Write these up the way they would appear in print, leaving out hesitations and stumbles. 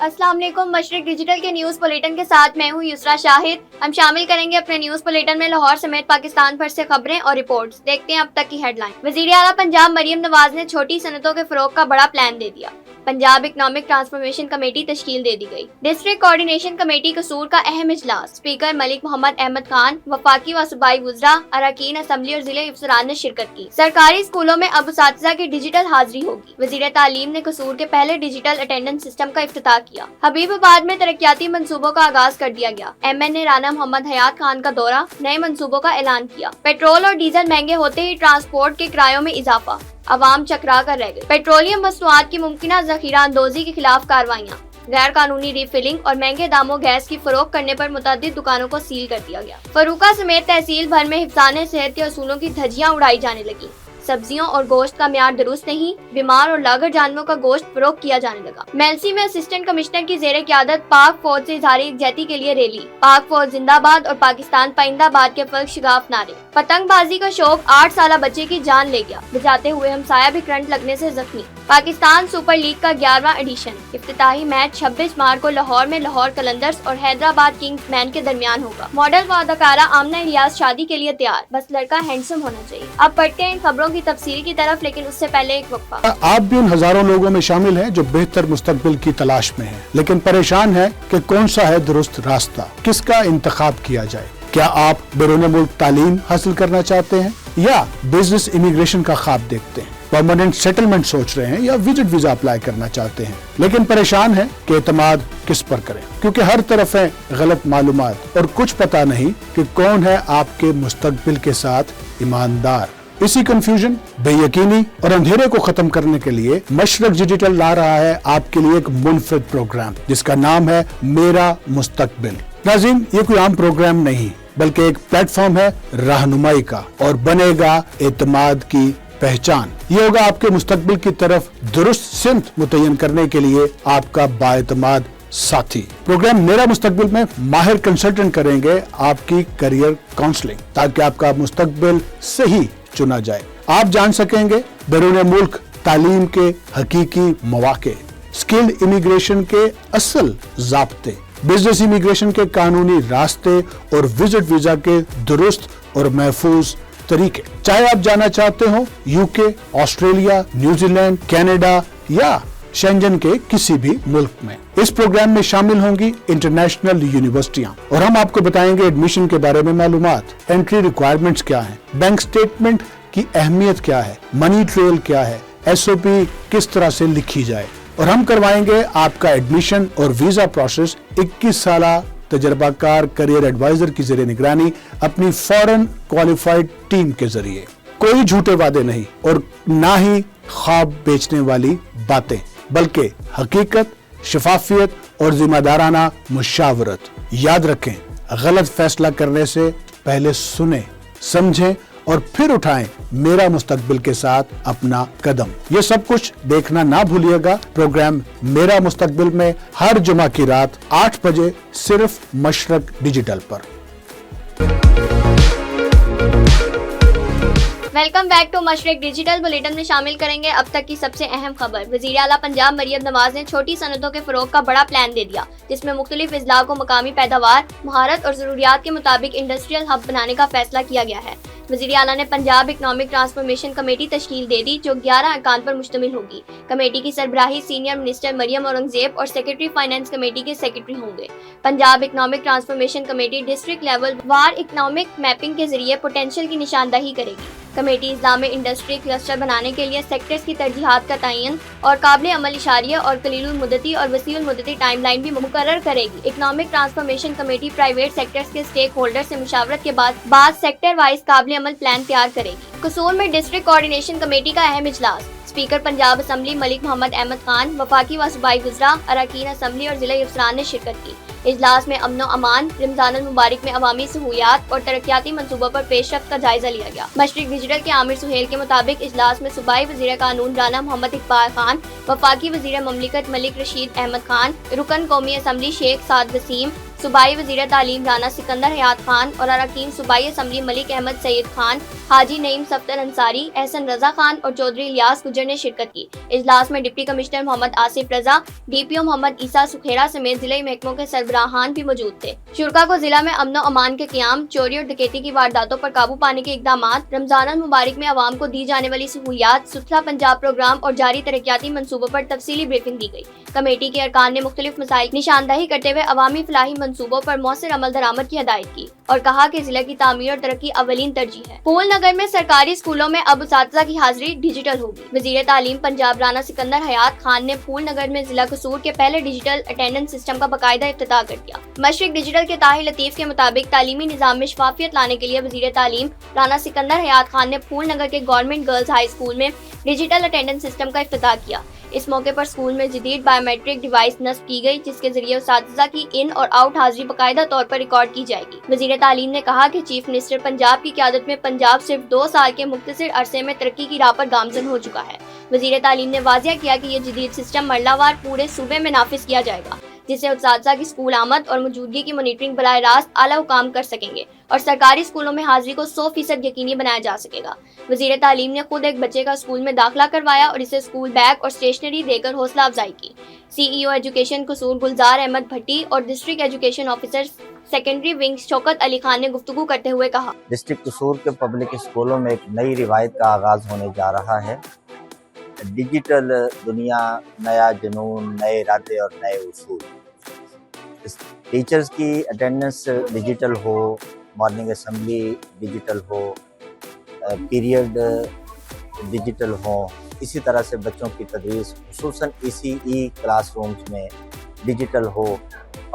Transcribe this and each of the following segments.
अस्सलाम वालेकुम। मशरिक डिजिटल के न्यूज़ बुलेटिन के साथ मैं हूँ युसरा शाहिद। हम शामिल करेंगे अपने न्यूज़ बुलेटिन में लाहौर समेत पाकिस्तान भर से खबरें और रिपोर्ट्स। देखते हैं अब तक की हेडलाइन। वज़ीर आला पंजाब मरियम नवाज ने छोटी सनतों के फरोग का बड़ा प्लान दे दिया। पंजाब इकनॉमिक ट्रांसफॉर्मेशन कमेटी तश्कील दे दी गई। डिस्ट्रिक्ट कोऑर्डिनेशन कमेटी कसूर का अहम इजलास। स्पीकर मलिक मोहम्मद अहमद खान, वफाकी व सूबाई वुज़रा, अरकान असम्बली और जिले अफसरान ने शिरकत की। सरकारी स्कूलों में अब उसातिज़ा की डिजिटल हाजिरी होगी। वज़ीर तालीम ने कसूर के पहले डिजिटल अटेंडेंस सिस्टम का इफ्तिताह किया। हबीबाबाद में तरक्याती मंसूबों का आगाज कर दिया गया। MN ने राना मोहम्मद हयात खान का दौरा, नए मंसूबों का ऐलान किया। पेट्रोल और डीजल महंगे होते ही ट्रांसपोर्ट के किरायों में इजाफा, अवाम चकरा कर रह गई। पेट्रोलियम मसनूआत की मुमकिना जखीरा अंदोजी के खिलाफ कार्रवाइयाँ। गैर कानूनी रिफिलिंग और महंगे दामों गैस की फरोख्त करने पर मुतअद्दिद दुकानों को सील कर दिया गया। फरूका समेत तहसील भर में हिफ्ज़ाने सेहत के असूलों की धज्जियां उड़ाई जाने लगी। सब्जियों और गोश्त का म्यार दुरुस्त नहीं, बीमार और लागर जानवरों का गोश्त फरोख्त किया जाने लगा। मेलसी में असिस्टेंट कमिश्नर की ज़ेरे क़यादत पाक फौज से इज़हार यकजहती के लिए रैली। पाक फौज जिंदाबाद और पाकिस्तान पाइंदाबाद के फर्क शिगाफ नारे। पतंगबाजी का शौक 8 साला बच्चे की जान ले गया, बजाते हुए हमसाया भी करंट लगने से जख्मी। पाकिस्तान सुपर लीग का 11वां एडिशन। इफ्तिताही मैच 26 मार्च को लाहौर में लाहौर कलंदर्स और हैदराबाद किंग्स मैन के दरमियान होगा। मॉडल व अदाकारा आमना इलियास शादी के लिए तैयार, बस लड़का हैंडसम होना चाहिए। अब पढ़ते हैं इन खबरों की तफसील की तरफ, लेकिन उससे पहले एक वक्फा। आप भी उन हजारों लोगों में शामिल हैं जो बेहतर मुस्तकबिल की तलाश में हैं, लेकिन परेशान हैं कि कौन सा है दुरुस्त रास्ता, किसका इंतखाब किया जाए। क्या आप बैरून मुल्क तालीम हासिल करना चाहते हैं या बिजनेस इमिग्रेशन का ख्वाब देखते हैं, परमानेंट सेटलमेंट सोच रहे हैं या विजिट वीजा अप्लाई करना चाहते हैं, लेकिन परेशान हैं कि एतमाद किस पर करें, क्योंकि हर तरफ है गलत मालूमात और कुछ पता नहीं कि कौन है आपके मुस्तकबिल के साथ ईमानदार। इसी कंफ्यूजन, बेयकीनी और अंधेरे को खत्म करने के लिए मशरक डिजिटल ला रहा है आपके लिए एक मुनफरिद प्रोग्राम जिसका नाम है मेरा मुस्तकबिल। नाज़रीन, ये कोई आम प्रोग्राम नहीं बल्कि एक प्लेटफॉर्म है रहनुमाई का और बनेगा एतमाद की पहचान। ये होगा आपके मुस्तकबिल की तरफ दुरुस्त सिमत मुतय्यन करने के लिए आपका बाएतमाद साथी। प्रोग्राम मेरा मुस्तकबिल में माहिर कंसल्टेंट करेंगे आपकी करियर काउंसलिंग ताकि आपका मुस्तकबिल सही चुना जाए। आप जान सकेंगे बैरून मुल्क तालीम के हकीकी मौके, स्किल्ड इमिग्रेशन के असल ज़ाब्ते, बिजनेस इमिग्रेशन के कानूनी रास्ते और विजिट वीजा के दुरुस्त और महफूज तरीके। चाहे आप जाना चाहते हो UK, ऑस्ट्रेलिया, न्यूजीलैंड, कनाडा या शेंजन के किसी भी मुल्क में। इस प्रोग्राम में शामिल होंगी इंटरनेशनल यूनिवर्सिटियां और हम आपको बताएंगे एडमिशन के बारे में मालूमात, एंट्री रिक्वायरमेंट्स क्या हैं, बैंक स्टेटमेंट की अहमियत क्या है, मनी ट्रेल क्या है, SOP किस तरह से लिखी जाए, और हम करवाएंगे आपका एडमिशन और वीजा प्रोसेस 21 साला तजर्बाकार करियर एडवाइजर की ज़ेरे निगरानी अपनी फॉरेन क्वालिफाइड टीम के जरिए। कोई झूठे वादे नहीं और ना ही ख्वाब बेचने वाली बातें, बल्कि हकीकत, शफाफियत और जिम्मेदाराना मुशावरत। याद रखें, गलत फैसला करने से पहले सुने, समझें और फिर उठाएं मेरा मुस्तकबिल के साथ अपना कदम। ये सब कुछ देखना ना भूलिएगा प्रोग्राम मेरा मुस्तकबिल में हर जुमा की रात 8 बजे सिर्फ मशरक डिजिटल पर। Welcome back to Mashriq digital bulletin में शामिल करेंगे अब तक की सबसे अहम खबर। वज़ीर आला पंजाब मरियम नवाज ने छोटी सनतों के फरोग का बड़ा प्लान दे दिया, जिसमें मुख्तलिफ अजला को मकामी पैदावार, महारत और ज़रूरियात के मुताबिक इंडस्ट्रियल हब बनाने का फैसला किया गया है। वज़ीर आला ने पंजाब इकनॉमिक ट्रांसफॉर्मेशन कमेटी तश्कील दे दी जो 11 अरकान पर मुश्तमिल होगी। कमेटी की सरबराही सीनियर मिनिस्टर मरियम औरंगजेब और सेक्रेटरी फाइनेंस कमेटी के सेक्रेटरी होंगे। Punjab economic transformation committee district level वार इकनॉमिक मैपिंग के जरिए पोटेंशियल की निशानदही करेगी। कमेटी इस्लाम में इंडस्ट्री क्लस्टर बनाने के लिए सेक्टर्स की तरजीहात का तयन और काबिल अमल इशारिया और कलीलुल मुद्दती और वसीउल मुद्दती टाइमलाइन भी मुकर्रर करेगी। Economic transformation committee private sectors के स्टेक होल्डर से मुशावरत के बाद सेक्टर वाइज काबिल अमल प्लान तैयार करेगी। कसूर में डिस्ट्रिक्ट कोऑर्डिनेशन कमेटी का अहम इजलास। स्पीकर पंजाब असम्बली मलिक मोहम्मद अहमद खान, वफाकी व सूबाई वुज़रा, अरकान असम्बली और जिले अफसरान ने शिरकत की। इजलास में अमन अमान, रमजान मुबारक में अवामी सहूलियात और तरक्याती मंसूबों पर पेशरफ्त का जायजा लिया गया। मशरिक डिजिटल के आमिर सुहेल के मुताबिक इजलास में सूबाई वज़ीर कानून राना मोहम्मद इकबाल खान, वफाकी वज़ीर ममलिकत मलिक रशीद अहमद खान, रुकन कौमी असम्बली शेख साद वसीम, सूबाई वज़ीर तालीम राना सिकंदर हयात खान और अरकान सूबाई असम्बली मलिक अहमद सैयद खान, हाजी नईम सफ्तर अंसारी, एहसन रजा खान और चौधरी इलियास गुजर ने शिरकत की। इजलास में डिप्टी कमिश्नर मोहम्मद आसिफ रजा, DPO मोहम्मद ईसा सुखेरा समेत जिले महकमों के सरबराहान भी मौजूद थे। शुरा को जिला में अमन और अमान के क़याम, चोरी और डकैती की वारदातों पर काबू पाने के इक़दामात, रमजान मुबारक में आवाम को दी जाने वाली सहूलियात, सुथरा पंजाब प्रोग्राम और जारी तरक्याती मंसूबों पर तफसीली ब्रीफिंग दी गई। कमेटी के अरकान ने मुख्तलिफ मसाइल की निशानदही करते हुए अवामी फलाही मंसूबों पर मौसर अमल दरामद की हिदायत की और कहा कि जिले की तामीर और तरक्की अवलीन तरजीह है। फूल नगर में सरकारी स्कूलों में अब उसातिज़ा की हाजिरी डिजिटल होगी। वज़ीर तालीम पंजाब राना सिकंदर हयात खान ने फूल नगर में जिला कसूर के पहले डिजिटल अटेंडेंस सिस्टम का बाकायदा इफ्तिताह कर दिया। मशरिक डिजिटल के ताहिर लतीफ के मुताबिक तालीमी निज़ाम में शफाफियत लाने के लिए वज़ीर तालीम राना सिकंदर हयात खान ने फूल नगर के गवर्नमेंट गर्ल्स हाई स्कूल में डिजिटल अटेंडेंस सिस्टम का इफ्तिताह किया। इस मौके पर स्कूल में जदीद बायोमेट्रिक डिवाइस नस्ब की गई, जिसके जरिए उसातिज़ा की इन और आउट हाजिरी बाकायदा तौर पर रिकॉर्ड की जाएगी। वज़ीर तालीम ने कहा कि चीफ मिनिस्टर पंजाब की क़यादत में पंजाब सिर्फ 2 साल के मुख्तसर अरसे में तरक्की की राह पर गामजन हो चुका है। वज़ीर तालीम ने वाज़िया किया कि ये जदीद सिस्टम मरलावार पूरे सूबे में नाफिज किया जाएगा, जिससे उसातिज़ा की स्कूल आमद और मौजूदगी की मॉनिटरिंग बराह रास्त आला हुकाम कर सकेंगे और सरकारी स्कूलों में हाजिरी को 100% यकीनी बनाया जा सकेगा। वज़ीर तालीम ने खुद एक बच्चे का स्कूल में दाखिला करवाया और इसे स्कूल बैग और स्टेशनरी देकर हौसला अफजाई की। CEO एजुकेशन कसूर गुलजार अहमद भट्टी और district education officer secondary wing Shaukat Ali Khan ने गुफ्तगू करते हुए कहा, डिस्ट्रिक्ट कसूर के पब्लिक स्कूलों में एक नई रिवायत का आगाज़ होने जा रहा है। डिजिटल दुनिया, नया जुनून, नए इरादे और नए उसूल। टीचर्स की अटेंडेंस डिजिटल हो, मॉर्निंग असेंबली डिजिटल हो, पीरियड डिजिटल हो, इसी तरह से बच्चों की तदरीस खुसूसन ECE क्लासरूम्स में डिजिटल हो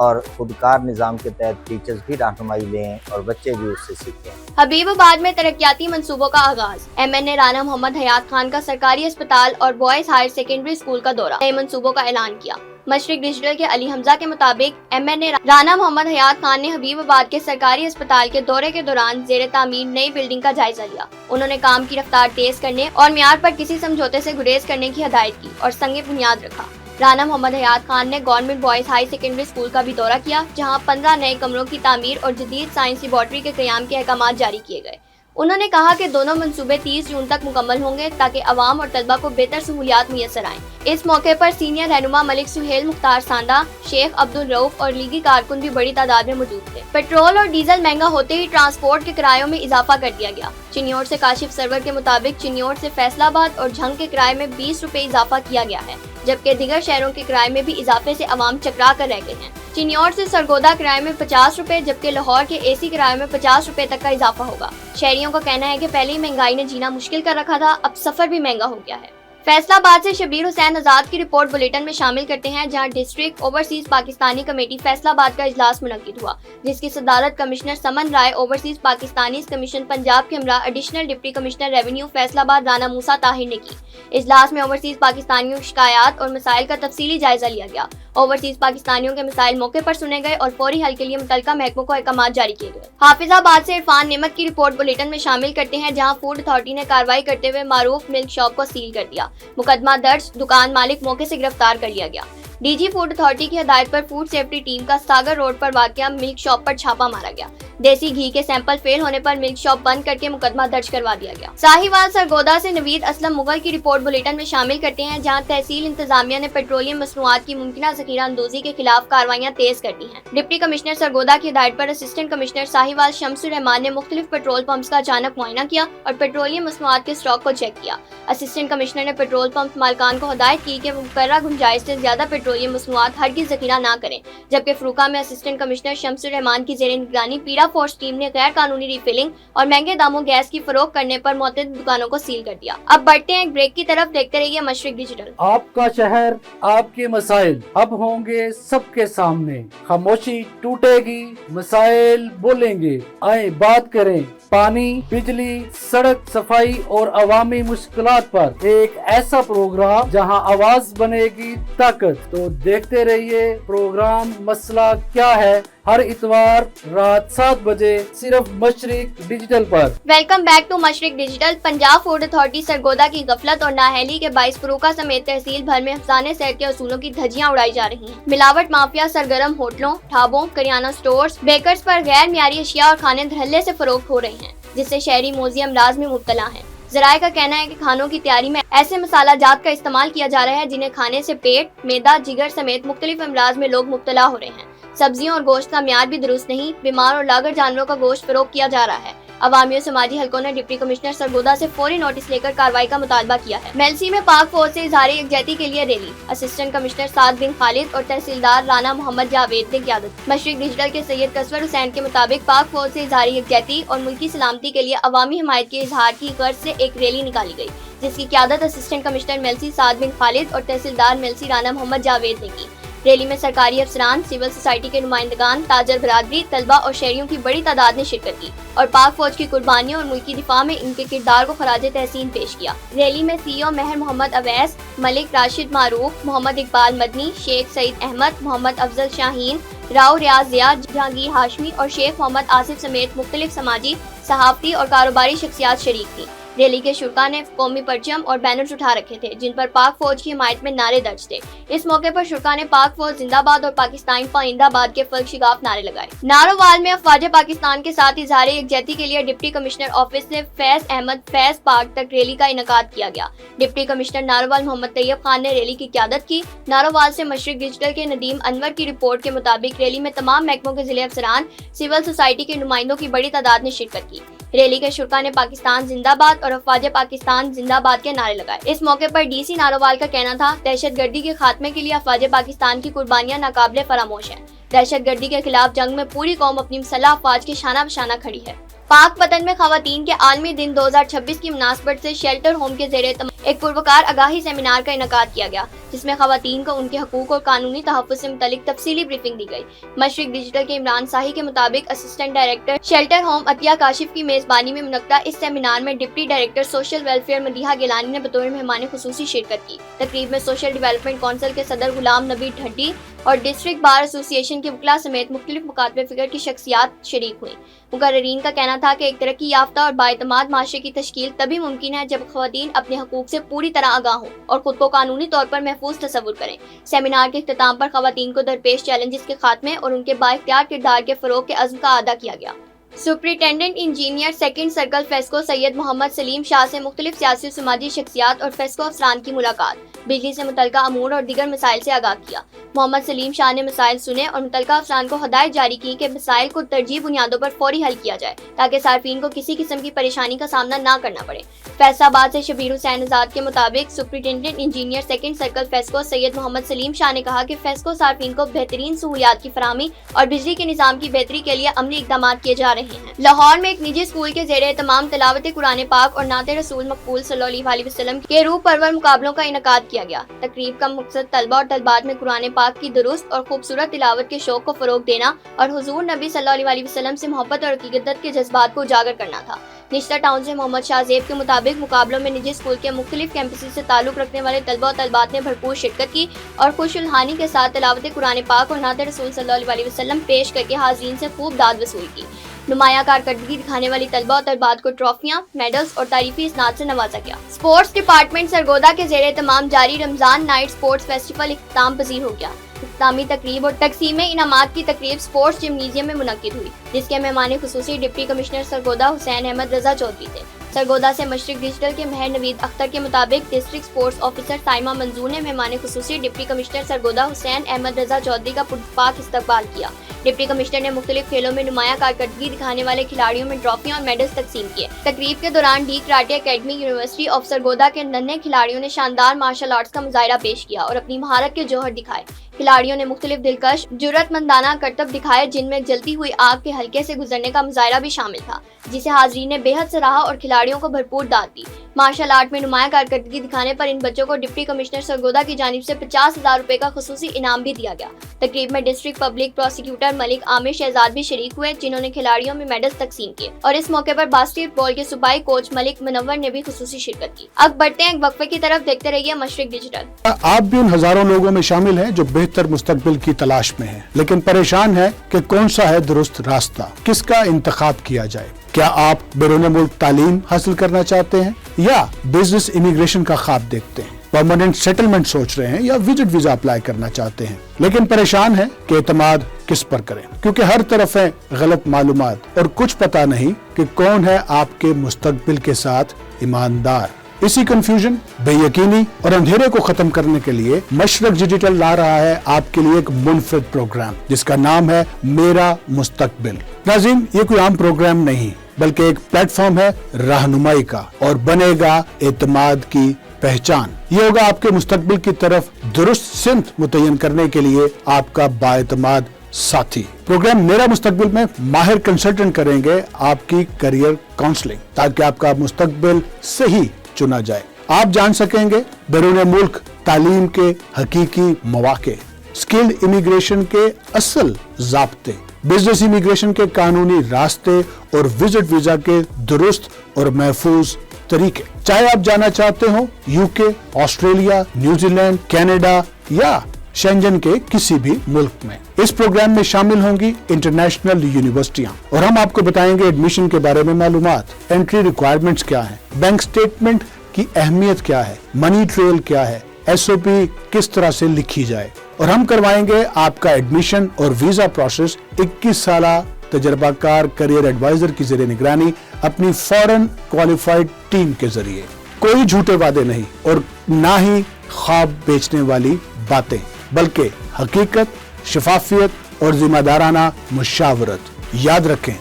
और खुदकार निज़ाम के तहत टीचर्स भी रहनुमाई लें और बच्चे भी उससे सीखें। हबीबाबाद में तरक्याती मंसूबों का आगाज। MNA राना मोहम्मद हयात खान का सरकारी अस्पताल और बॉयज हायर सेकेंडरी स्कूल का दौरा, नए मंसूबों का ऐलान किया। मशरिक डिजिटल के अली हमजा के मुताबिक MNA राना मोहम्मद हयात खान ने हबीबाबाद के सरकारी अस्पताल के दौरे के दौरान जेर तामीर नई बिल्डिंग का जायजा लिया। उन्होंने काम की रफ्तार तेज करने और मियार पर किसी समझौते से गुरेज करने की हिदायत की और संगे बुनियाद रखा। राना मोहम्मद हयात खान ने government boys high secondary school का भी दौरा किया, जहां 15 नए कमरों की तामीर और जदीद साइंस लेबॉर्ट्री के क़याम के अहकाम जारी किए गए। उन्होंने कहा कि दोनों मंसूबे 30 जून तक मुकम्मल होंगे ताकि अवाम और तलबा को बेहतर सहूलियात मुयसर आएं। इस मौके पर सीनियर रहनुमा मलिक सुहेल मुख्तार सांदा, शेख अब्दुल रऊफ और लीगी कारकुन भी बड़ी तादाद में मौजूद थे। पेट्रोल और डीजल महंगा होते ही ट्रांसपोर्ट के किरायों में इजाफा कर दिया गया। चिन्योट से काशिफ सरवर के मुताबिक चिन्योट से फैसलाबाद और झंग के किराए में 20 रुपए इजाफा किया गया है, जबकि दीगर शहरों के किराए में भी इजाफे से अवाम चकरा कर रह गए हैं। चिन्योट से सरगोदा किराए में 50 रुपए, जबकि लाहौर के AC किराए में 50 रुपए तक का इजाफा होगा। शहरियों का कहना है कि पहले ही महंगाई ने जीना मुश्किल कर रखा था, अब सफर भी महंगा हो गया है। फैसलाबाद से शबीर हुसैन आजाद की रिपोर्ट बुलेटिन में शामिल करते हैं, जहां district overseas Pakistani committee Faisalabad का इजलास मुनक्किद हुआ, जिसकी सदारत commissioner Saman Rai overseas Pakistani commission Punjab के हमरा additional deputy commissioner revenue Faisalabad Rana Musa Tahir ने की। इजलास में ओवरसीज पाकिस्तानियों की शिकायत और मसाइल का तफसीली जायजा लिया गया। ओवरसीज पाकिस्तानियों के मसाइल मौके पर सुने गए और फौरी हल के लिए मुतल्लिका महकमों को अहकाम जारी किए गए। हाफिजाबाद से इरफान नेमत की रिपोर्ट बुलेटिन में शामिल करते हैं, जहां फूड अथॉरिटी ने कार्रवाई करते हुए मारूफ मिल्क शॉप को सील कर दिया। मुकदमा दर्ज, दुकान मालिक मौके से गिरफ्तार कर लिया गया। DG फूड अथॉरिटी की हिदायत पर फूड सेफ्टी टीम का सागर रोड पर वाक़या मिल्क शॉप पर छापा मारा गया। देसी घी के सैंपल फेल होने पर मिल्क शॉप बंद करके मुकदमा दर्ज करवा दिया गया। साहिवाल सरगोदा से नवीद असलम मुगल की रिपोर्ट बुलेटिन में शामिल करते हैं, जहां तहसील इंतजामिया ने पेट्रोलियम मसनूआत की मुमकिना ज़ख़ीरा अंदोज़ी के खिलाफ कार्रवाइयां तेज कर दी हैं। डिप्टी कमिश्नर सरगोदा की हिदायत पर असिस्टेंट कमिश्नर साहिवाल शमसुर रहमान ने मुख्तलिफ पेट्रोल पंप्स का अचानक मुआयना किया और पेट्रोलियम मसनूआत के स्टॉक को चेक किया। असिस्टेंट कमिश्नर ने पेट्रोल पंप मालिकान को हिदायत की कि मुकर्ररा गुंजाइश से ज्यादा पेट्रोलियम मसनूआत हरगिज़ ज़ख़ीरा ना करें, जबकि फरूका में असिस्टेंट कमिश्नर शमसुर रहमान की ज़ेर निगरानी पीड़ा फोर्स टीम ने गैर कानूनी रिफिलिंग और महंगे दामों गैस की फरोख्त करने पर मुतअद्दिद दुकानों को सील कर दिया। अब बढ़ते हैं एक ब्रेक की तरफ, देखते रहिए मशरिक डिजिटल। आपका शहर, आपके मसाइल अब होंगे सबके सामने, खामोशी टूटेगी, मसाइल बोलेंगे, आए बात करें। पानी, बिजली, सड़क सफाई और अवामी मुश्किलात पर एक ऐसा प्रोग्राम जहां आवाज बनेगी ताकत। तो देखते रहिए प्रोग्राम मसला क्या है हर इतवार रात 7 बजे सिर्फ मशरिक डिजिटल पर। Welcome back to Mashriq digital. Punjab food authority Sargodha की गफलत और नाअहली के बाइस फरोखा समेत तहसील भर में अफसाने सेहत के असूलों की धज्जियां उड़ाई जा रही हैं। मिलावट माफिया सरगर्म होटलों, ढाबों, करियाना स्टोर्स, बेकर्स पर गैर मियारी अशिया और खाने धड़ल्ले से फरोख्त हो रहे हैं, जिससे शहरी मोजी अमराज में मुब्तला हैं। ज़राए का कहना है कि खानों की तैयारी में ऐसे मसाला जात का इस्तेमाल किया जा रहा है जिन्हें खाने से पेट, मैदा, जिगर समेत मुख्तलिफ अमराज में लोग मुब्तला हो रहे हैं। सब्जियों और गोश्त का म्यार भी दुरुस्त नहीं, बीमार और लागर जानवरों का गोश्त फरोख्त किया जा रहा है। अवामी और समाजी हलकों ने डिप्टी कमिश्नर सरगोदा से फौरी नोटिस लेकर कार्रवाई का मुतालबा किया है। मेलसी में पाक फौज से इजहार यकजहती के लिए रैली, असिस्टेंट कमिश्नर साद बिन खालिद और तहसीलदार राना मोहम्मद जावेद ने क़यादत। मशरिक डिजिटल के सैयद कसवर हुसैन के मुताबिक पाक फौज से इजहार यकजहती और मुल्की सलामती के लिए अवामी हमायत के इजहार की गर्ज से एक रैली निकाली गई, जिसकी क़यादत असिस्टेंट कमिश्नर मेलसी साद बिन खालिद और तहसीलदार मेलसी राना मोहम्मद जावेद ने की। रैली में सरकारी अफसरान, सिविल सोसाइटी के नुमाइंदगान, ताजर बरादरी, तलबा और शहरियों की बड़ी तादाद ने शिरकत की और पाक फौज की कुर्बानियों और मुल्की दिफा में इनके किरदार को खराजे तहसीन पेश किया। रैली में CEO महर मोहम्मद अवैस, मलिक राशिद मारूफ, मोहम्मद इकबाल मदनी, शेख सईद अहमद, मोहम्मद अफजल शाहीन, राव रियाज जिया, जहांगीर हाशमी और शेख मोहम्मद आसिफ समेत मुख्तलिफ समाजी, सहाफती और कारोबारी शख्सियात शरीक थी। रैली के शुरका ने कौमी परचम और बैनर्स उठा रखे थे, जिन पर पाक फौज की हिमायत में नारे दर्ज थे। इस मौके पर शुरका ने पाक फौज जिंदाबाद और पाकिस्तान पाइंदाबाद के फर्क शिगाफ नारे लगाए। नारोवाल में अफवाज पाकिस्तान के साथ इजहार यकजहती के लिए डिप्टी कमिश्नर ऑफिस से फैज अहमद फैज पार्क तक रैली का इनेकाद किया गया। डिप्टी कमिश्नर नारोवाल मोहम्मद तैयब खान ने रैली की क़यादत की। नारोवाल से मशरिक डिजिटल के नदीम अनवर की रिपोर्ट के मुताबिक रैली में तमाम महकमों के जिले अफसरान, सिविल सोसाइटी के नुमाइंदों की बड़ी तादाद ने शिरकत की। रैली के शुरका ने पाकिस्तान जिंदाबाद और अफवाज पाकिस्तान जिंदाबाद के नारे लगाए। इस मौके पर DC नारोवाल का कहना था, दहशतगर्दी के खात्मे के लिए अफवाज पाकिस्तान की कुर्बानियां नाकाबिले फरामोश हैं। दहशतगर्दी के खिलाफ जंग में पूरी कौम अपनी मुसल्लह अफवाज के शाना बशाना खड़ी है। पाक वतन में खवातीन के आलमी दिन 2026 की मुनासबत से शेल्टर होम के ज़ेरे एक पुरवकार आगाही सेमिनार का इनेकाद किया गया, जिसमें खवातीन को उनके हकूक और कानूनी तहफ़्फ़ुज़ से मुतल्लिक तफसीली ब्रीफिंग दी गई। मशरिक डिजिटल के इमरान साही के मुताबिक assistant director shelter home Atiya Kashif की मेज़बानी में मुनक्कदा इस सेमिनार में deputy director social welfare Madiha Gilani ने बतौर मेहमान खुसूसी शिरकत की। तकरीब में सोशल डेवलपमेंट कौंसिल के सदर गुलाम नबी ढड्डी और डिस्ट्रिक्ट बार एसोसिएशन के वकला समेत मुख्तलिफ मुकातबे फिक्र की शख्सियात शरीक हुई। मुकर्रीन का कहना था कि एक तरक्की याफ्ता और बाएतमाद माशरे की तश्कील तभी मुमकिन है जब ख़वातीन अपने हकूक से पूरी तरह आगाह हों और खुद को कानूनी तौर पर महफूज तस्वुर करें। सेमिनार के इख्तिताम पर ख़वातीन को दरपेश चैलेंजेस के खात्मे और उनके बाइख्तियार किरदार के फ़रोग़ के अज़्म का अदा किया गया। Superintendent engineer second circle FESCO Syed Mohammad Saleem Shah से मुख्तलिफ सियासी और समाजी शख्सियात और फेस्को अफसरान की मुलाकात, बिजली से मुतल्लिका अमूर और दीगर मसाइल से आगाह किया। मोहम्मद सलीम शाह ने मसाइल सुने और मुतल्लिका अफसरान को हदायत जारी की कि मसाइल को तरजीह बुनियादों पर फौरी हल किया जाए ताकि सार्फिन को किसी किस्म की परेशानी का सामना न करना पड़े। फैसलाबाद से शबीर हुसैन आजाद के मुताबिक superintendent engineer second circle FESCO Syed Mohammad Saleem Shah ने कहा कि फेस्को सार्फिन को बेहतरीन सहूलियात की फराहमी और बिजली के निज़ाम की बेहतरी के लिए अमली इक़दाम किए जा रहे हैं। लाहौर में एक निजी स्कूल के ज़ेरे तमाम तिलावत कुरान पाक और नाते रसूल मकबूल सल्लल्लाहु अलैहि वसल्लम के रूह परवर मुकाबलों का इनेकाद किया गया। तकरीब का मकसद तलबा और तलबात में कुरान पाक की दुरुस्त और खूबसूरत तिलावत के शौक को फरोग देना और हुजूर नबी सल्लल्लाहु अलैहि वसल्लम से मोहब्बत और अकीदत के जज्बात को उजागर करना था। निश्ता टाउन से मोहम्मद शाहजेब के मुताबिक मुकाबलों में निजी स्कूल के मुख्तलिफ कैंपस से ताल्लुक रखने वाले तलबा और तलबात ने भरपूर शिरकत की और खुशुलहानी के साथ तिलावत कुरान पाक और नाते रसूल सल्लल्लाहु अलैहि वसल्लम पेश करके हाज़रीन से खूब दाद वसूल की। नुमाया कारकर्दगी दिखाने वाली तलबा और तलबात को ट्रॉफियां, मेडल्स और तारीफी इसनाद से नवाजा गया। स्पोर्ट्स डिपार्टमेंट सरगोदा के ज़ेरे तमाम जारी रमजान नाइट स्पोर्ट्स फेस्टिवल इख्तिताम पजीर हो गया। इख्तितामी तकरीब और तकसीम इनामात की तकरीब स्पोर्ट्स जिम्नेजियम में मुनक्किद हुई, जिसके मेहमान खुसूसी डिप्टी कमिश्नर सरगोदा हुसैन अहमद रजा चौधरी थे। सरगोदा से मशरिक डिजिटल के महर नवीद अख्तर के मुताबिक डिस्ट्रिक्ट स्पोर्ट्स ऑफिसर साइमा मंजूर ने मेहमान खुसूसी डिप्टी कमिश्नर सरगोदा हुसैन अहमद रजा चौधरी का पुरपाक इस्तकबाल किया। डिप्टी कमिश्नर ने मुख्तलिफ खेलों में नुमाया कारकर्दगी दिखाने वाले खिलाड़ियों में ट्रॉफियां और मेडल्स तकसीम किए। तकरीब के दौरान D karate academy university of Sargodha के नन्हे खिलाड़ियों ने शानदार मार्शल आर्ट्स का मुजाहिरा पेश किया और अपनी महारत के जौहर दिखाए। खिलाड़ियों ने मुख्तलिफ दिलकश जुर्रतमंदाना करतब दिखाए, जिनमें जलती हुई आग के हल्के से गुजरने का मुजाहिरा भी शामिल था, जिसे हाज़रीन ने बेहद सराहा और खिलाड़ियों को भरपूर दाद दी। मार्शल आर्ट में नुमाया कारकर्दगी दिखाने पर इन बच्चों को डिप्टी कमिश्नर सरगोदा की जानिब से 50,000 रुपए का खुसूसी इनाम भी दिया गया। तकरीब में district public prosecutor Malik Amir Shahzad भी शरीक हुए, जिन्होंने खिलाड़ियों में मेडल्स तकसीम किए और इस मौके पर बास्केटबॉल के सूबाई कोच मलिक मुनव्वर ने भी खुसूसी शिरकत की। अब बढ़ते हैं एक वक्फे की तरफ, देखते रहिए मशरिक डिजिटल। आप भी उन हजारों लोगों में शामिल हैं जो बेहतर मुस्तकबिल की तलाश में हैं, लेकिन परेशान हैं कि कौन सा है दुरुस्त रास्ता, किसका इंतखाब किया जाए। क्या आप बैरून मुल्क तालीम हासिल करना चाहते हैं या बिजनेस इमिग्रेशन का ख्वाब देखते हैं, परमानेंट सेटलमेंट सोच रहे हैं या विजिट वीजा अप्लाई करना चाहते हैं, लेकिन परेशान हैं कि एतमाद किस पर करें, क्योंकि हर तरफ है गलत मालूमात और कुछ पता नहीं कि कौन है आपके मुस्तकबिल के साथ ईमानदार। इसी कंफ्यूजन, बेयकीनी और अंधेरे को खत्म करने के लिए मशरक डिजिटल ला रहा है आपके लिए एक मुनफरिद प्रोग्राम जिसका नाम है मेरा मुस्तकबिल। नाज़रीन, ये कोई आम प्रोग्राम नहीं बल्कि एक प्लेटफॉर्म है रहनुमाई का और बनेगा एतमाद की पहचान। ये होगा आपके मुस्तकबिल की तरफ दुरुस्त सिमत मुतय्यन करने के लिए आपका बाएतमाद साथी। प्रोग्राम मेरा मुस्तकबिल में माहिर कंसल्टेंट करेंगे आपकी करियर काउंसलिंग ताकि आपका मुस्तकबिल सही चुना जाए। आप जान सकेंगे बैरून मुल्क तालीम के हकीकी मौके, स्किल्ड इमिग्रेशन के असल ज़ाब्ते, बिजनेस इमिग्रेशन के कानूनी रास्ते और विजिट वीजा के दुरुस्त और महफूज तरीके। चाहे आप जाना चाहते हो यूके, ऑस्ट्रेलिया, न्यूजीलैंड, कनाडा या शेंजन के किसी भी मुल्क में। इस प्रोग्राम में शामिल होंगी इंटरनेशनल यूनिवर्सिटियां और हम आपको बताएंगे एडमिशन के बारे में मालूमात, एंट्री रिक्वायरमेंट्स क्या है, बैंक स्टेटमेंट की अहमियत क्या है, मनी ट्रेल क्या है, SOP किस तरह से लिखी जाए और हम करवाएंगे आपका एडमिशन और वीजा प्रोसेस 21 साला तजर्बाकार करियर एडवाइजर की ज़रिए निगरानी अपनी फॉरेन क्वालिफाइड टीम के जरिए। कोई झूठे वादे नहीं और ना ही ख्वाब बेचने वाली बातें, बल्कि हकीकत, शफाफियत और जिम्मेदाराना मुशावरत। याद रखें,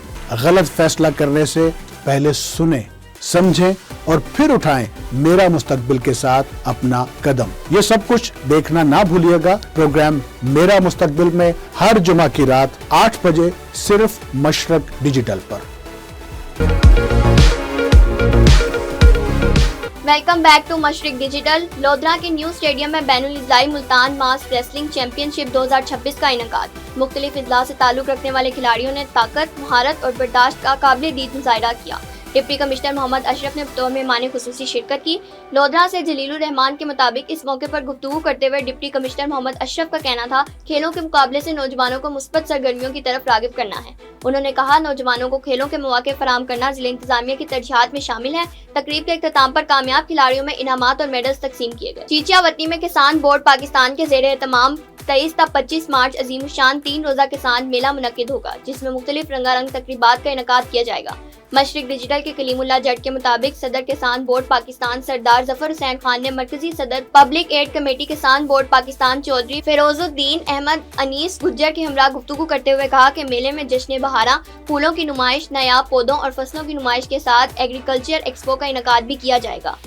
गलत फैसला करने से पहले सुने, समझें और फिर उठाएं मेरा मुस्तकबिल के साथ अपना कदम। ये सब कुछ देखना ना भूलिएगा प्रोग्राम मेरा मुस्तकबिल में हर जुमा की रात 8 बजे सिर्फ मशरक डिजिटल पर। Welcome back to Mashriq digital. Lodhran के न्यू स्टेडियम में बैनुल इज़लाई मुल्तान मास रेसलिंग चैंपियनशिप 2026 का इनेकाद। मुख्तलिफ इजला से ताल्लुक रखने वाले खिलाड़ियों ने ताकत, महारत और बर्दाश्त का काबिल दीद मुजाहिरा किया। डिप्टी कमिश्नर मोहम्मद अशरफ ने बतौर मेहमान खुसूसी शिरकत की। लोधरा से जलीलुर रहमान के मुताबिक इस मौके पर गुफ्तगू करते हुए डिप्टी कमिश्नर मोहम्मद अशरफ का कहना था, खेलों के मुकाबले से नौजवानों को मुस्बत सरगर्मियों की तरफ रागिब करना है। उन्होंने कहा, नौजवानों को खेलों के मौके फराहम करना जिला इंतजामिया की तरजीहात में शामिल है। तकरीब के इख्तिताम पर कामयाब खिलाड़ियों में इनामात और मेडल्स तकसीम किए गए। चीचियावती में किसान बोर्ड पाकिस्तान के ज़ेरे एहतमाम 23 से 25 मार्च अजीम शान 3 रोजा किसान मेला मुनक्किद होगा, जिसमें मुख्तलिफ रंगारंग तकरीबात का इनेकाद किया जाएगा। मशरिक डिजिटल के कलीमुल्लाह जट के मुताबिक सदर किसान बोर्ड पाकिस्तान सरदार जफर हुसैन खान ने मरकजी सदर पब्लिक एड कमेटी किसान बोर्ड पाकिस्तान चौधरी फिरोजुद्दीन अहमद अनीस गुज्जर के हमरा गुफ्तगू करते हुए कहा कि मेले में जश्न बहारा, फूलों की नुमाइश, नायाब पौधों और फसलों की नुमाइश के साथ एग्रीकल्चर एक्सपो का इनेकाद भी किया जाएगा,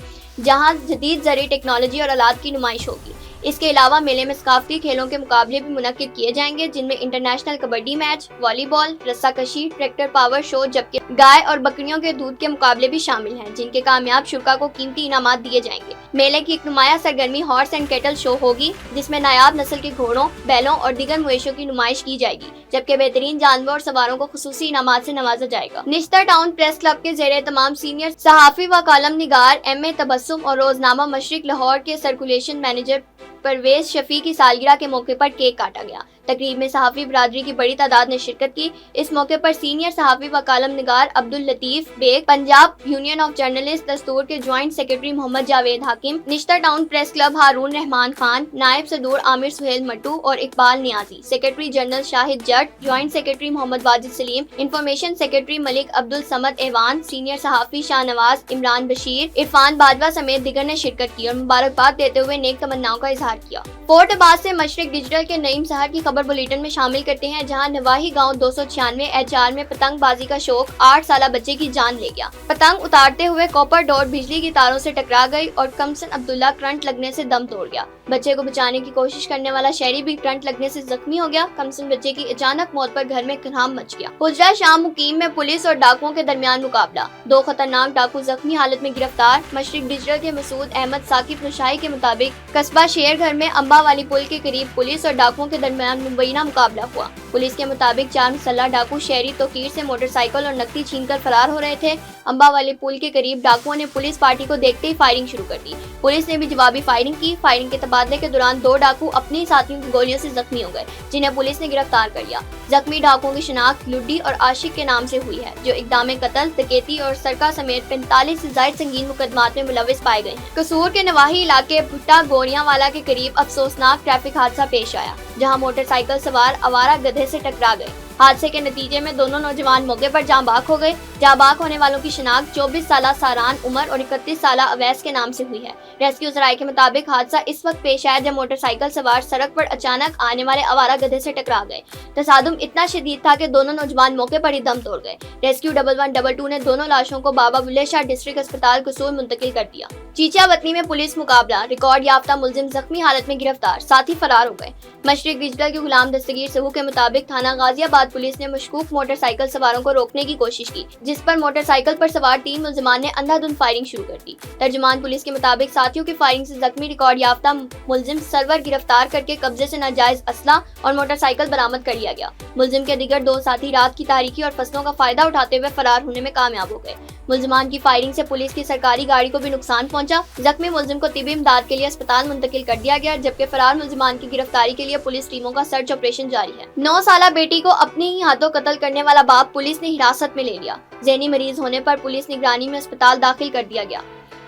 जहां जदीद ज़री टेक्नोलॉजी और आलात की नुमाइश होगी। इसके अलावा मेले में सकाफती खेलों के मुकाबले भी मुनक्किद किए जाएंगे, जिनमें इंटरनेशनल कबड्डी मैच, वॉलीबॉल, रस्साकशी, ट्रैक्टर पावर शो, जबकि गाय और बकरियों के दूध के मुकाबले भी शामिल हैं, जिनके कामयाब शुरा को कीमती इनामात दिए जाएंगे। मेले की एक नुमाया सरगर्मी हॉर्स एंड कैटल शो होगी, जिसमें नायाब नस्ल के घोड़ों, बैलों और दीगर मवेशियों की नुमाइश की जाएगी, जबकि बेहतरीन जानवर और सवारों को खुसूसी इनामात से नवाजा जाएगा। निश्तर टाउन प्रेस क्लब के ज़ेरे तमाम सीनियर सहाफ़ी व कालम निगार MA तबस्सुम और रोजनामा मशरिक लाहौर के सर्कुलेशन मैनेजर परवेज शफी की सालगिरह के मौके पर केक काटा गया। तकरीब में सहाफ़ी बरादरी की बड़ी तादाद ने शिरकत की। इस मौके पर सीनियर सहाफ़ी व कालम निगार Abdul Latif Baig, Punjab union of journalist दस्तूर के joint secretary Mohammad Javed Hakim, Nishtar town press club Haroon Rehman Khan, नायब सदूर आमिर सुहेल मट्टू और Iqbal Niazi, secretary general Shahid Jat, joint secretary Mohammad Wajid Saleem, information secretary Malik Abdul Samad Awan, senior सहाफ़ी शाहनवाज, इमरान बशीर, इरफान बाजवा समेत दिगर ने शिरकत की और मुबारकबाद देते हुए नेक तमन्नाओं का इजहार किया। फोर्ट अब्बास से मशरिक डिजिटल के नईम शहर की खबर बुलेटिन में शामिल करते हैं, जहां नवाही गांव 296 HR में पतंगबाजी का शौक 8 साला बच्चे की जान ले गया। पतंग उतारते हुए कॉपर डॉट बिजली की तारों से टकरा गई और कमसन अब्दुल्ला करंट लगने से दम तोड़ गया। बच्चे को बचाने की कोशिश करने वाला शहरी भी करंट लगने से जख्मी हो गया। कमसिन बच्चे की अचानक मौत पर घर में कोहराम मच गया। हुजरा शाह मुकीम में पुलिस और डाकुओं के दरमियान मुकाबला, 2 खतरनाक डाकू जख्मी हालत में गिरफ्तार। मशरिक डिजिटल के मसूद अहमद साकिब नशाई के मुताबिक कस्बा शेरघर में अंबा वाली पुल के करीब पुलिस और डाकुओं के दरमियान मुबैना मुकाबला हुआ। पुलिस के मुताबिक 4 मुसल्लह डाकू शहरी तोकीर से मोटरसाइकिल और नकदी छीनकर फरार हो रहे थे। अंबा वाली पुल के करीब डाकुओं ने पुलिस पार्टी को देखते ही फायरिंग शुरू कर दी। पुलिस ने भी जवाबी फायरिंग की। फायरिंग के तबादले के दौरान 2 डाकू अपने साथियों की गोलियों से जख्मी हो गए, जिन्हें पुलिस ने गिरफ्तार कर लिया। जख्मी डाकुओं की शिनाख्त लुड्डी और आशिक के नाम से हुई है, जो इक़दाम कत्ल, डकैती और सरका समेत 45 से ज्यादा संगीन मुकदमात में मुलविस पाए गए हैं। कसूर के नवाही इलाके भुट्टा गोरियांवाला के करीब अफसोसनाक ट्रैफिक हादसा पेश आया, जहां मोटरसाइकिल सवार आवारा गधे से टकरा गए। हादसे के नतीजे में दोनों नौजवान मौके पर जाँ बाक हो गए। जाँ बाक होने वालों की शिनाख्त 24 साला सारान उमर और 31 साला अवैस के नाम से हुई है। रेस्क्यू जराये के मुताबिक हादसा इस वक्त पेश आया जब मोटरसाइकिल सवार सड़क पर अचानक आने वाले आवारा गधे से टकरा गए। तसादुम इतना शदीद था कि दोनों नौजवान मौके पर ही दम तोड़ गए। रेस्क्यू 1122 ने दोनों लाशों को बाबा बुल्ले शाह डिस्ट्रिक्ट अस्पताल कसूर मुंतकिल कर दिया। चीचा वतनी में पुलिस मुकाबला, रिकॉर्ड याफ्ता मुलजिम जख्मी हालत में गिरफ्तार, साथी फरार हो गए। मशरिक डिजिटल के गुलाम दस्तगीर सहू के मुताबिक थाना गाजियाबाद पुलिस ने मशकूक मोटरसाइकिल सवारों को रोकने की कोशिश की, जिस पर मोटरसाइकिल पर सवार 3 मुलजिमान ने अंधाधुंध फायरिंग शुरू कर दी। तर्जुमान पुलिस के मुताबिक साथियों की फायरिंग से जख्मी रिकॉर्ड याफ्ता मुलजिम सरवर गिरफ्तार करके कब्जे से नाजायज असला और मोटरसाइकिल बरामद कर लिया गया। मुलजिम के दिगर 2 साथी रात की तारीकी और फसलों का फायदा उठाते हुए फरार होने में कामयाब हो गए। मुलजिमान की फायरिंग से पुलिस की सरकारी गाड़ी को भी नुकसान पहुंचा। जख्मी मुलजिम को तिबी इमदाद के लिए अस्पताल मुंतकिल कर दिया गया, जबकि फरार मुलजिमान की गिरफ्तारी के लिए पुलिस टीमों का सर्च ऑपरेशन जारी है। 9 साला बेटी को अपने ही हाथों कत्ल करने वाला बाप पुलिस ने हिरासत में ले लिया। ज़हनी मरीज होने पर पुलिस निगरानी में अस्पताल दाखिल कर दिया गया।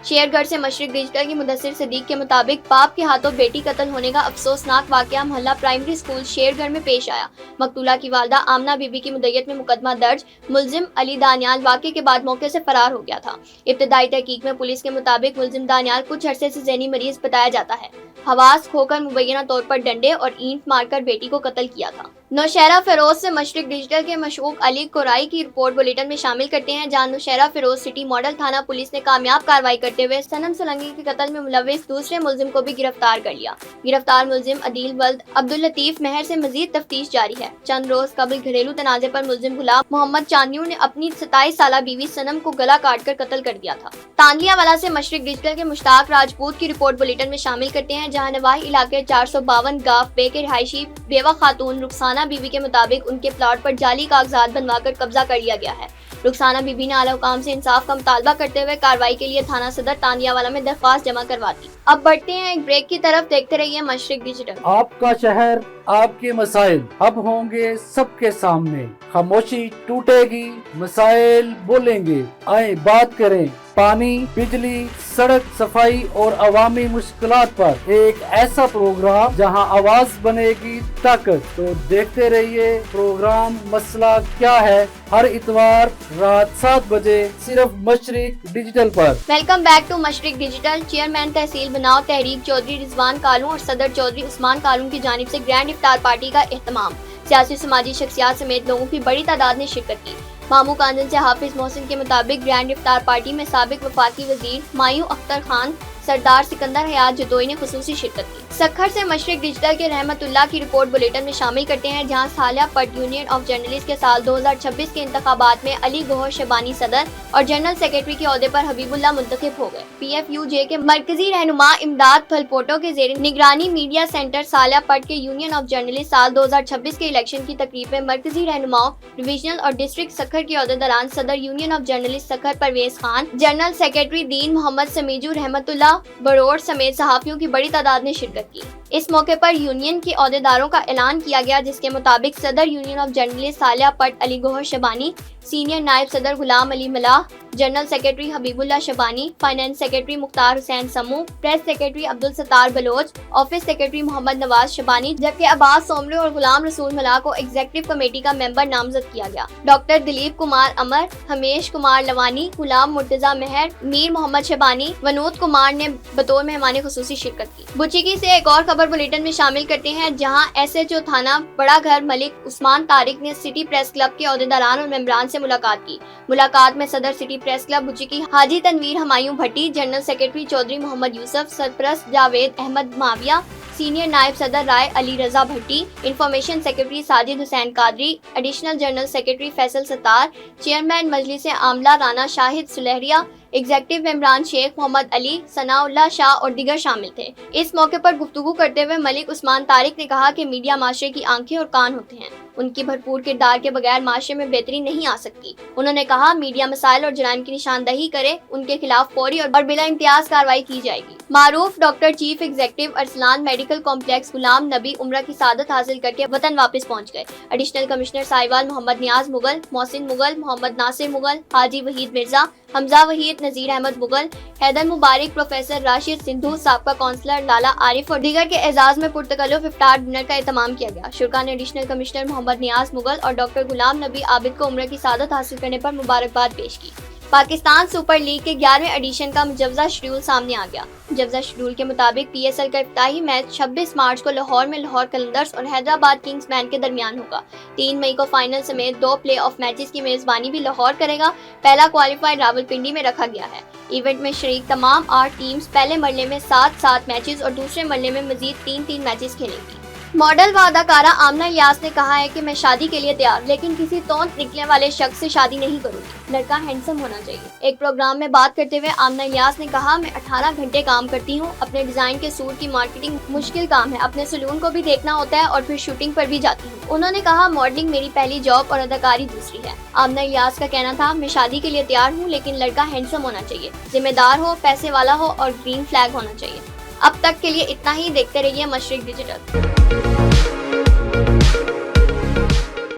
शेरगढ़ से मशरिक डिजिटल के मुदस्सिर सदीक के मुताबिक बाप के हाथों बेटी कत्ल होने का अफसोसनाक वाकया मोहल्ला प्राइमरी स्कूल शेरगढ़ में पेश आया। मकतूला की वालदा आमना बीबी की मुद्दत में मुकदमा दर्ज। मुलजिम अली दानियाल वाकये के बाद मौके से फरार हो गया था। इब्तदाई तहकीक में पुलिस के मुताबिक मुलजिम दानियाल कुछ अरसे से ज़हनी मरीज बताया जाता है। हवास खोकर मुबैना तौर पर डंडे और ईंट मारकर बेटी को कत्ल किया था। नौशहरा फिरोज से मशरिक डिजिटल के मशहूर अली कोराई की रिपोर्ट बुलेटिन में शामिल करते हैं, जहां नौशहरा फिरोज सिटी मॉडल थाना पुलिस ने कामयाब कार्रवाई करते हुए सनम सोलंकी के कत्ल में मुलविस दूसरे मुलजिम को भी गिरफ्तार कर लिया। गिरफ्तार मुलजिम अदील वल्द अब्दुल लतीफ महर से मजीद तफ्तीश जारी है। चंद रोज कबल घरेलू तनाजे पर मुलजिम गुलाम मोहम्मद चांदनी ने अपनी 27 साला बीवी सनम को गला काट कर कत्ल कर दिया था। तांदियावाला से मशरिक डिजिटल के मुश्ताक राजपूत की रिपोर्ट बुलेटिन में शामिल करते हैं, जहाँ नवाही इलाके 452 गाफ बे के रिहायशी बेवा खातून रुखसाना बीबी के मुताबिक उनके प्लॉट पर जाली कागजात बनवाकर कब्जा कर लिया गया है। रुखसाना बीबी ने आला हुकाम से इंसाफ का मुतालबा करते हुए कार्रवाई के लिए थाना सदर तांदियावाला में दरख्वास्त जमा करवा दी। अब बढ़ते हैं एक ब्रेक की तरफ, देखते रहिए मशरिक डिजिटल। आपका शहर, आपके मसाइल अब होंगे सबके सामने। खामोशी टूटेगी, मसाइल बोलेंगे, आए बात करें। पानी, बिजली, सड़क, सफाई और अवामी मुश्किलात पर एक ऐसा प्रोग्राम जहां आवाज बनेगी ताकत। तो देखते रहिए प्रोग्राम मसला क्या है, हर इतवार रात 7 बजे सिर्फ मशरिक डिजिटल पर। Welcome back to Mashriq digital. Chairman तहसील बनाओ तहरीक चौधरी रिजवान कालू और सदर चौधरी उस्मान कालू की जानिब से ग्रैंड इफ्तार पार्टी का एहतमाम। सियासी समाजी शख्सियात समेत लोगों की बड़ी तादाद ने शिरकत की। मामू कांजन से हाफिज मोहसिन के मुताबिक ग्रैंड इफ्तार पार्टी में साबिक वफाकी वजीर मायूं अख्तर खान, सरदार सिकंदर हयात जदोई ने खुसूसी शिरकत की। सखर से मशरिक डिजिटल के रहमतुल्लाह की रिपोर्ट बुलेटिन में शामिल करते हैं, जहां सालिया पट यूनियन ऑफ जर्नलिस्ट के साल 2026 के इंतखाबात में अली गोहर शबानी सदर और जनरल सेक्रेटरी के ओहदे पर हबीबुल्लाह मुंतखब हो गए। PFUJ के मरकजी रहनुमा इमदाद फलपोटो के जेर निगरानी मीडिया सेंटर सालिया पट के यूनियन ऑफ जर्नलिस्ट साल 2026 के इलेक्शन की तकरीब में मरकजी रहनुमाओं डिविजनल और डिस्ट्रिक्ट सखर के ओहदेदारान सदर union of journalist Sukkur Parvez Khan, general secretary Deen Mohammad समीजू रहमतुल्लाह बरोड़ समेत सहाफियों की बड़ी तादाद ने शिरकत की। इस मौके पर यूनियन के ओहदेदारों का ऐलान किया गया, जिसके मुताबिक सदर यूनियन ऑफ जर्नलिस्ट सालिया पट अली गोहर शबानी, सीनियर नायब सदर Ghulam Ali Mallah, general secretary Habibullah Shabani, finance secretary Mukhtar Hussain Samoo, press secretary Abdul Sattar Baloch, office secretary Mohammad Nawaz Shabani, जबकि अब्बास सोमरे और गुलाम रसूल मलाह को एग्जीक्यूटिव कमेटी का मेंबर नामजद किया गया। डॉक्टर दिलीप कुमार अमर, हमेश कुमार लवानी, गुलाम मुर्तजा मेहर, मीर मोहम्मद शबानी, वनूद कुमार ने बतौर मेहमान खुसूसी शिरकत की। बुचिकी से एक और खबर खबर बुलेटिन में शामिल करते हैं, जहां SHO थाना बड़ा घर मलिक उस्मान तारिक ने सिटी प्रेस क्लब के ओहदेदारान और मेंबरान से मुलाकात की। मुलाकात में सदर सिटी प्रेस क्लब बुची की हाजी तनवीर हमायूं भट्टी, जनरल सेक्रेटरी चौधरी मोहम्मद यूसुफ, सरपरस्त जावेद अहमद माविया, सीनियर नायब सदर Rai Ali Raza Bhatti, information secretary Sajid Hussain Qadri, additional general secretary Faisal Sattar, chairman मजलिस आमला राना शाहिद सुलहरिया, एग्जीक्यूटिव मेंबरान शेख मोहम्मद अली, सनाउल्लाह शाह और दीगर शामिल थे। इस मौके पर गुफ्तगू करते हुए मलिक उस्मान तारिक ने कहा कि मीडिया माशरे की आंखें और कान होते हैं, उनकी भरपूर किरदार के बगैर माशरे में बेहतरी नहीं आ सकती। उन्होंने कहा मीडिया मसाइल और जराइम की निशानदही करे, उनके खिलाफ फौरी और बिला इम्तियाज कार्रवाई की जाएगी। मारूफ doctor chief executive Arsalan medical complex Ghulam Nabi उम्रा की सादत हासिल करके वतन वापस पहुंच गए। एडिशनल कमिश्नर साहिवाल मोहम्मद नियाज मुगल, मोहसिन मुगल, मोहम्मद नासिर मुगल, हाजी वहीद मिर्जा, हमजा वहीद, नजीर अहमद मुगल, हैदर मुबारक, प्रोफेसर राशिद सिंधु, साबका काउंसलर लाला आरिफ और दीगर के एजाज में पुरतकल्लुफ इफ्तार डिनर का एहतमाम किया गया। शुरा ने एडिशनल कमिश्नर मोहम्मद नियाज मुगल और डॉक्टर गुलाम नबी आबिद को उम्र की सादत हासिल करने पर मुबारकबाद पेश की। पाकिस्तान सुपर लीग के 11वें एडिशन का मुजव्वजा शेड्यूल सामने आ गया। मुजव्वजा शेड्यूल के मुताबिक PSL का इफ्ताही मैच 26 मार्च को लाहौर में लाहौर कलंदर्स और हैदराबाद किंग्समैन के दरमियान होगा। 3 मई को फाइनल समेत 2 प्ले ऑफ मैचेस की मेजबानी भी लाहौर करेगा। पहला क्वालिफायर रावलपिंडी में रखा गया है। इवेंट में शरीक तमाम 8 टीम्स पहले मरले में 7-7 मैचेस और दूसरे मरले में मजीद 3-3 मैचेस खेलेंगी। मॉडल व अदाकारा आमना इलियास ने कहा है कि मैं शादी के लिए तैयार, लेकिन किसी तौंत निकलने वाले शख्स से शादी नहीं करूंगी। लड़का हैंडसम होना चाहिए। एक प्रोग्राम में बात करते हुए आमना इलियास ने कहा, मैं 18 घंटे काम करती हूं। अपने डिजाइन के सूट की मार्केटिंग मुश्किल काम है। अपने सलून को भी देखना होता है और फिर शूटिंग पर भी जाती हूँ। उन्होंने कहा, मॉडलिंग मेरी पहली जॉब और अदाकारी दूसरी है। आमना इलियास का कहना था, मैं शादी के लिए तैयार हूँ, लेकिन लड़का हैंडसम होना चाहिए, जिम्मेदार हो, पैसे वाला हो और ग्रीन फ्लैग होना चाहिए। अब तक के लिए इतना ही। देखते रहिए मशरिक डिजिटल।